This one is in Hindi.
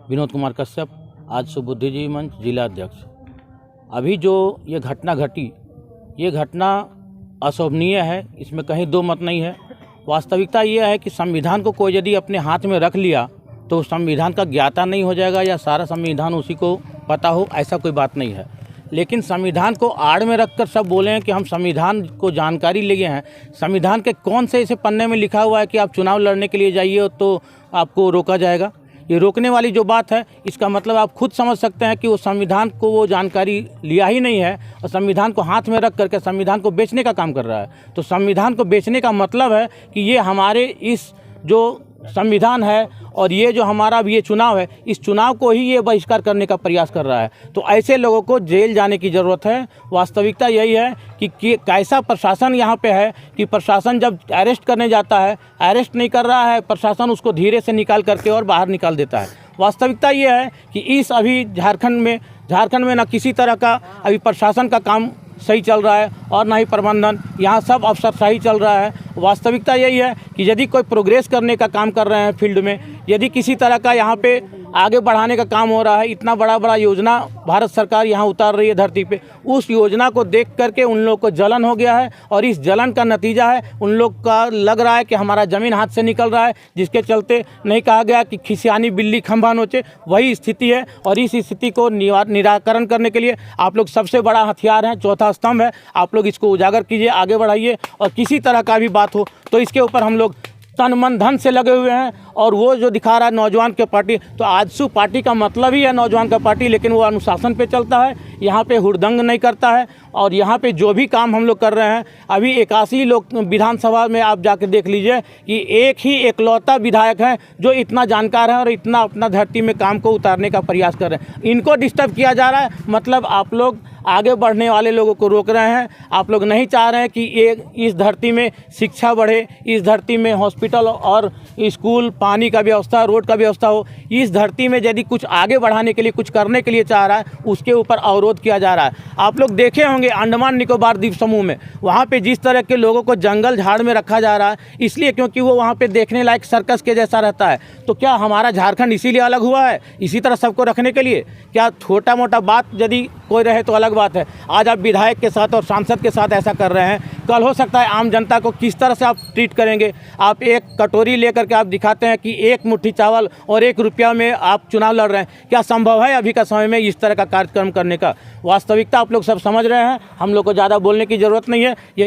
विनोद कुमार कश्यप, आज सुबुद्धिजीवी मंच जिला अध्यक्ष। अभी जो ये घटना घटी, ये घटना अशोभनीय है, इसमें कहीं दो मत नहीं है। वास्तविकता ये है कि संविधान को कोई यदि अपने हाथ में रख लिया तो संविधान का ज्ञाता नहीं हो जाएगा या सारा संविधान उसी को पता हो, ऐसा कोई बात नहीं है। लेकिन संविधान को आड़ में रखकर सब बोले हैं कि हम संविधान को जानकारी लिए हैं। संविधान के कौन से ऐसे पन्ने में लिखा हुआ है कि आप चुनाव लड़ने के लिए जाइए तो आपको रोका जाएगा? ये रोकने वाली जो बात है, इसका मतलब आप खुद समझ सकते हैं कि वो संविधान को वो जानकारी लिया ही नहीं है और संविधान को हाथ में रख करके संविधान को बेचने का काम कर रहा है। तो संविधान को बेचने का मतलब है कि ये हमारे इस जो संविधान है और ये जो हमारा भी ये चुनाव है, इस चुनाव को ही ये बहिष्कार करने का प्रयास कर रहा है। तो ऐसे लोगों को जेल जाने की ज़रूरत है। वास्तविकता यही है कि कैसा प्रशासन यहाँ पे है कि प्रशासन जब अरेस्ट करने जाता है, अरेस्ट नहीं कर रहा है, प्रशासन उसको धीरे से निकाल करके और बाहर निकाल देता है। वास्तविकता ये है कि इस अभी झारखंड में ना किसी तरह का अभी प्रशासन का काम सही चल रहा है और ना ही प्रबंधन, यहाँ सब अफसरशाही चल रहा है। वास्तविकता यही है कि यदि कोई प्रोग्रेस करने का काम कर रहे हैं फील्ड में, यदि किसी तरह का यहाँ पे आगे बढ़ाने का काम हो रहा है, इतना बड़ा योजना भारत सरकार यहाँ उतार रही है धरती पे, उस योजना को देख करके उन लोग को जलन हो गया है और इस जलन का नतीजा है उन लोग का लग रहा है कि हमारा ज़मीन हाथ से निकल रहा है, जिसके चलते नहीं कहा गया कि खिसियानी बिल्ली खंभा नोचे, वही स्थिति है। और इस स्थिति को निराकरण करने के लिए आप लोग सबसे बड़ा हथियार हैं, चौथा स्तंभ है, आप लोग इसको उजागर कीजिए, आगे बढ़ाइए। और किसी तरह का भी बात हो तो इसके ऊपर हम लोग तन मन धन से लगे हुए हैं। और वो जो दिखा रहा है नौजवान के पार्टी, तो आजसू पार्टी का मतलब ही है नौजवान का पार्टी, लेकिन वो अनुशासन पे चलता है, यहाँ पे हुड़दंग नहीं करता है। और यहाँ पे जो भी काम हम लोग कर रहे हैं, अभी 81 लोग विधानसभा में आप जाके देख लीजिए कि एक ही एकलौता विधायक है जो इतना जानकार है और इतना अपना धरती में काम को उतारने का प्रयास कर रहे हैं। इनको डिस्टर्ब किया जा रहा है, मतलब आप लोग आगे बढ़ने वाले लोगों को रोक रहे हैं। आप लोग नहीं चाह रहे हैं कि इस धरती में शिक्षा बढ़े, इस धरती में हॉस्पिटल और स्कूल, पानी का व्यवस्था, रोड का व्यवस्था हो। इस धरती में यदि कुछ आगे बढ़ाने के लिए, कुछ करने के लिए चाह रहा है, उसके ऊपर अवरोध किया जा रहा है। आप लोग देखे होंगे अंडमान निकोबार द्वीप समूह में, वहाँ पे जिस तरह के लोगों को जंगल झाड़ में रखा जा रहा है, इसलिए क्योंकि वो वहाँ पे देखने लायक सर्कस के जैसा रहता है। तो क्या हमारा झारखंड इसीलिए अलग हुआ है, इसी तरह सबको रखने के लिए? क्या छोटा मोटा बात यदि कोई रहे तो अलग बात है। आज आप विधायक के साथ और सांसद के साथ ऐसा कर रहे हैं, कल हो सकता है आम जनता को किस तरह से आप ट्रीट करेंगे। आप एक कटोरी लेकर के आप दिखाते हैं कि एक मुट्ठी चावल और 1 रुपया में आप चुनाव लड़ रहे हैं। क्या संभव है अभी का समय में इस तरह का कार्यक्रम करने का? वास्तविकता आप लोग सब समझ रहे हैं, हम लोग को ज़्यादा बोलने की ज़रूरत नहीं है। ये